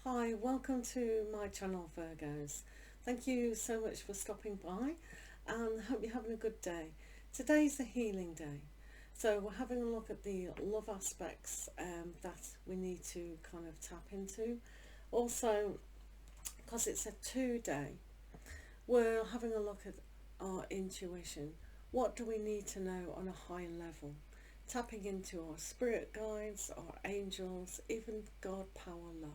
Hi, welcome to my channel, Virgos. Thank you so much for stopping by and hope you're having a good day. Today's a healing day, so we're having a look at the love aspects that we need to kind of tap into. Also, because it's a 2 day, we're having a look at our intuition. What do we need to know on a high level? Tapping into our spirit guides, our angels, even God, power, love.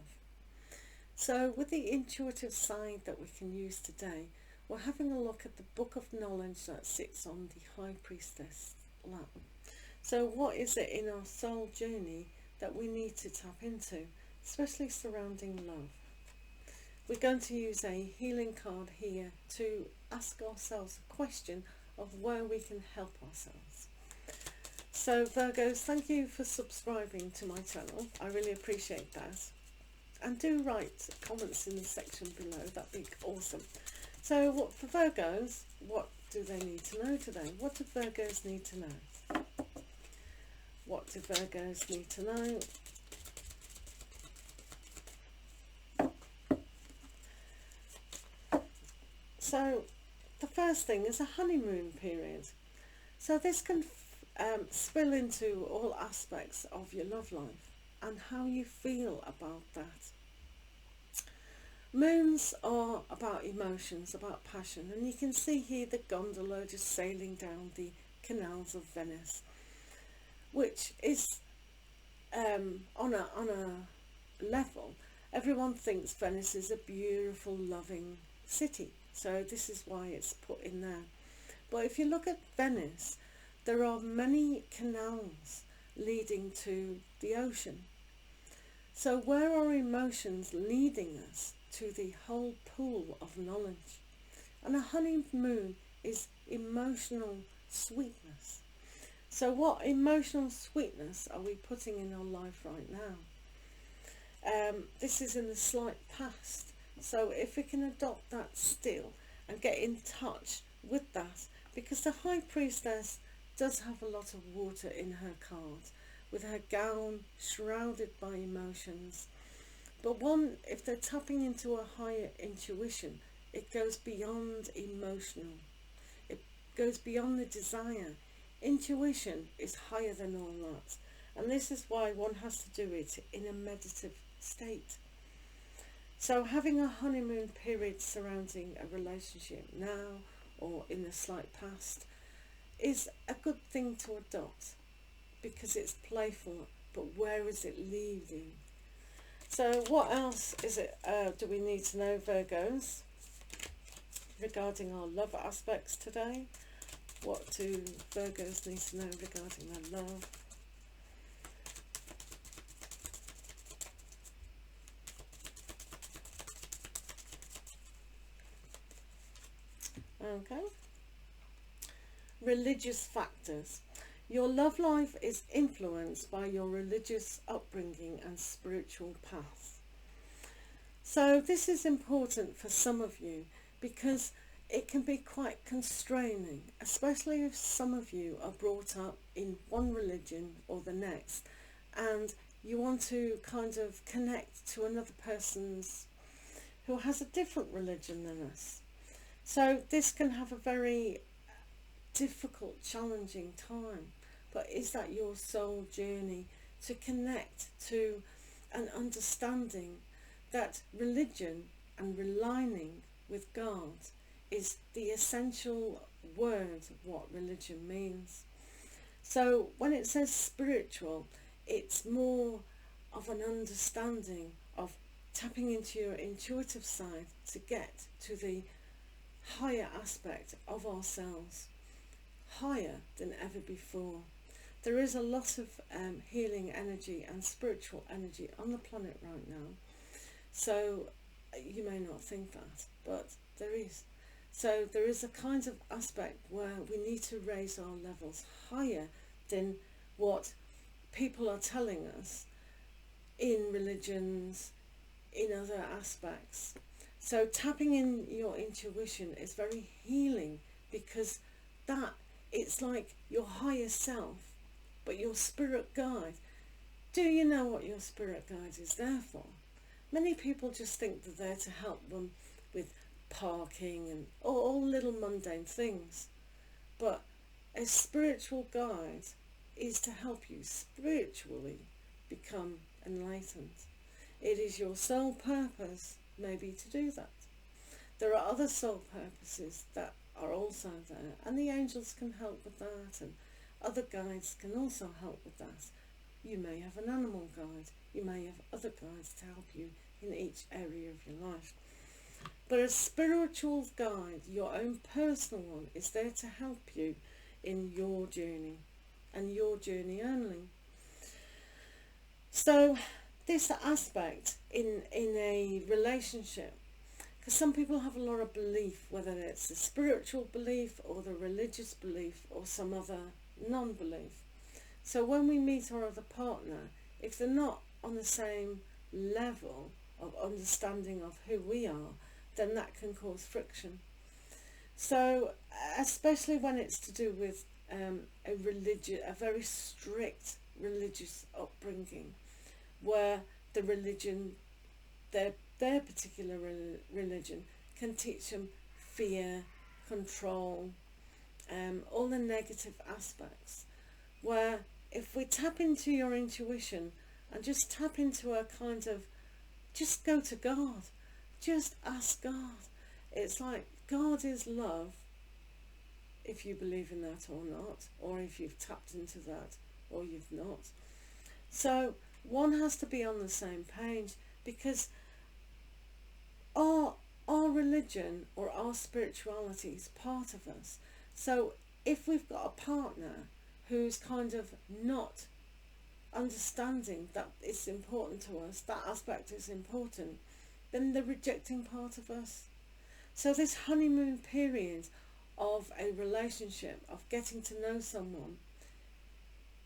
So with the intuitive side that we can use today, we're having a look at the book of knowledge that sits on the High Priestess lap. So what is it in our soul journey that we need to tap into, especially surrounding love? We're going to use a healing card here to ask ourselves a question of where we can help ourselves. So Virgos, thank you for subscribing to my channel. I really appreciate that. And do write comments in the section below, that'd be awesome. So what for Virgos, what do they need to know today? What do Virgos need to know? What do Virgos need to know? So the first thing is a honeymoon period. So this can spill into all aspects of your love life and how you feel about that. Moons are about emotions, about passion, and you can see here the gondola just sailing down the canals of Venice, which is on a level, everyone thinks Venice is a beautiful, loving city, so this is why it's put in there. But if you look at Venice, there are many canals leading to the ocean. So where are emotions leading us to the whole pool of knowledge? And a honeymoon is emotional sweetness. So what emotional sweetness are we putting in our life right now? This is in the slight past. So if we can adopt that still and get in touch with that, because the High Priestess does have a lot of water in her card, with her gown shrouded by emotions. But if they're tapping into a higher intuition, it goes beyond emotional. It goes beyond the desire. Intuition is higher than all that. And this is why one has to do it in a meditative state. So having a honeymoon period surrounding a relationship now or in the slight past is a good thing to adopt, because it's playful, but where is it leading? So what else is it do we need to know, Virgos, regarding our love aspects today? What do Virgos need to know regarding their love? Okay. Religious factors. Your love life is influenced by your religious upbringing and spiritual path. So this is important for some of you because it can be quite constraining, especially if some of you are brought up in one religion or the next and you want to kind of connect to another person's who has a different religion than us. So this can have a very difficult, challenging time. But is that your soul journey to connect to an understanding that religion and realigning with God is the essential word of what religion means? So when it says spiritual, it's more of an understanding of tapping into your intuitive side to get to the higher aspect of ourselves, higher than ever before. There is a lot of healing energy and spiritual energy on the planet right now. So you may not think that, but there is. So there is a kind of aspect where we need to raise our levels higher than what people are telling us in religions, in other aspects. So tapping in your intuition is very healing, because that it's like your higher self, but your spirit guide. Do you know what your spirit guide is there for? Many people just think that they're to help them with parking and all little mundane things. But a spiritual guide is to help you spiritually become enlightened. It is your sole purpose, maybe, to do that. There are other soul purposes that are also there, and the angels can help with that, and other guides can also help with that. You may have an animal guide, you may have other guides to help you in each area of your life. But a spiritual guide, your own personal one, is there to help you in your journey, and your journey only. So this aspect in a relationship, because some people have a lot of belief, whether it's the spiritual belief or the religious belief or some other non-belief. So when we meet our other partner, if they're not on the same level of understanding of who we are, then that can cause friction. So especially when it's to do with a very strict religious upbringing, where the religion, their particular religion, can teach them fear, control, all the negative aspects. Where if we tap into your intuition and just tap into a kind of, just go to God, just ask God. It's like God is love, if you believe in that or not, or if you've tapped into that or you've not. So one has to be on the same page, because our religion or our spirituality is part of us. So if we've got a partner who's kind of not understanding that it's important to us, that aspect is important, then they're rejecting part of us. So this honeymoon period of a relationship, of getting to know someone,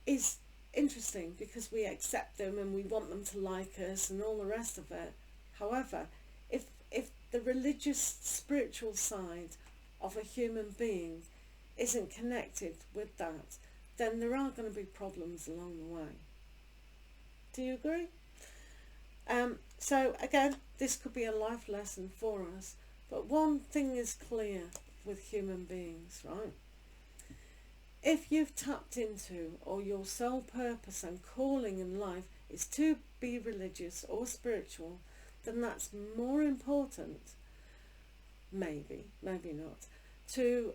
is interesting because we accept them and we want them to like us and all the rest of it. However, if the religious spiritual side of a human being isn't connected with that, then there are going to be problems along the way. Do you agree? So again, this could be a life lesson for us, but one thing is clear with human beings, right? If you've tapped into, or your sole purpose and calling in life is to be religious or spiritual, then that's more important, maybe not, to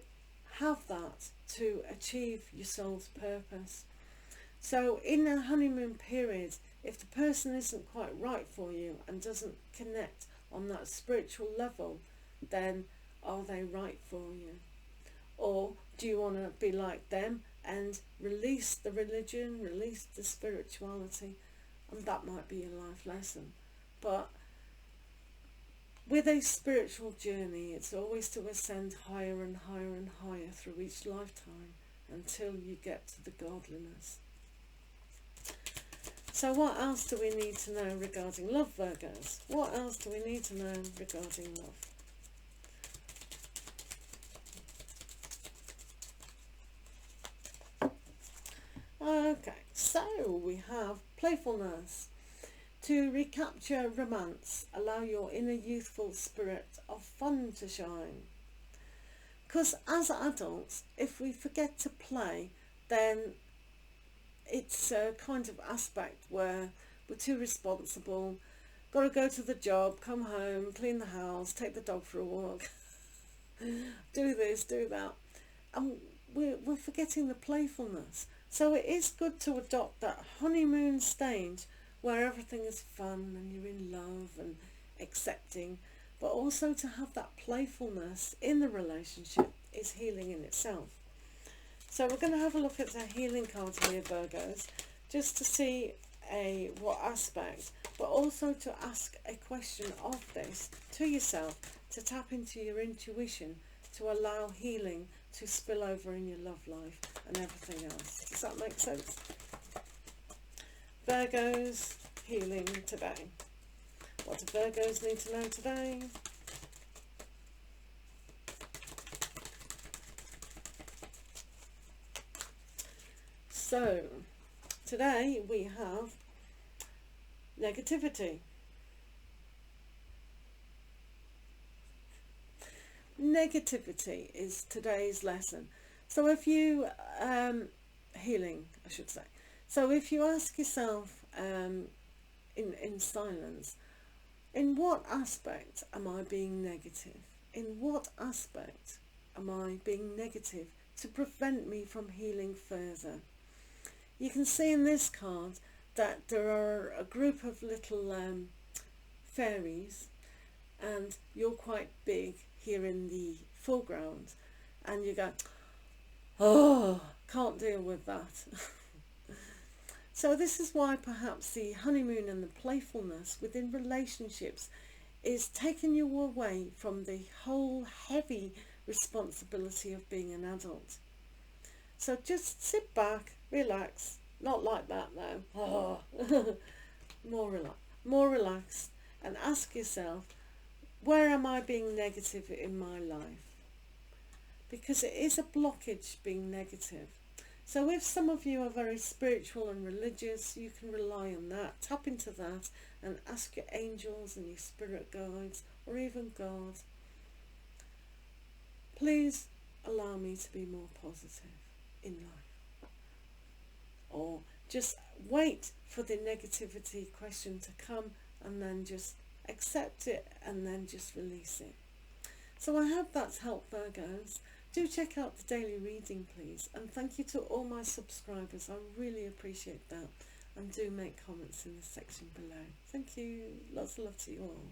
have that to achieve your soul's purpose. So in a honeymoon period, if the person isn't quite right for you and doesn't connect on that spiritual level, then are they right for you? Or do you want to be like them and release the religion, release the spirituality? And that might be a life lesson. But with a spiritual journey, it's always to ascend higher and higher and higher through each lifetime until you get to the godliness. So what else do we need to know regarding love, Virgos? What else do we need to know regarding love? Okay, so we have playfulness. To recapture romance, allow your inner youthful spirit of fun to shine. Because as adults, if we forget to play, then it's a kind of aspect where we're too responsible, got to go to the job, come home, clean the house, take the dog for a walk, do this, do that, and we're forgetting the playfulness. So it is good to adopt that honeymoon stage where everything is fun and you're in love and accepting, but also to have that playfulness in the relationship is healing in itself. So we're going to have a look at the healing cards here, Virgos, just to see what aspect, but also to ask a question of this to yourself, to tap into your intuition, to allow healing to spill over in your love life and everything else. Does that make sense? Virgos, healing today. What do Virgos need to know today? So, today we have negativity. negativity is today's lesson. So if you, healing, I should say. So if you ask yourself in silence, in what aspect am I being negative? In what aspect am I being negative to prevent me from healing further? You can see in this card that there are a group of little fairies, and you're quite big here in the foreground, and you go, oh, can't deal with that. So this is why perhaps the honeymoon and the playfulness within relationships is taking you away from the whole heavy responsibility of being an adult. So just sit back, relax, not like that now, oh. more relaxed, and ask yourself, where am I being negative in my life? Because it is a blockage being negative. So if some of you are very spiritual and religious, you can rely on that, tap into that, and ask your angels and your spirit guides, or even God, please allow me to be more positive in life. Or just wait for the negativity question to come, and then just accept it, and then just release it. So I hope that's helped, Virgos. Do check out the daily reading, please, and thank you to all my subscribers. I really appreciate that, and do make comments in the section below. Thank you. Lots of love to you all.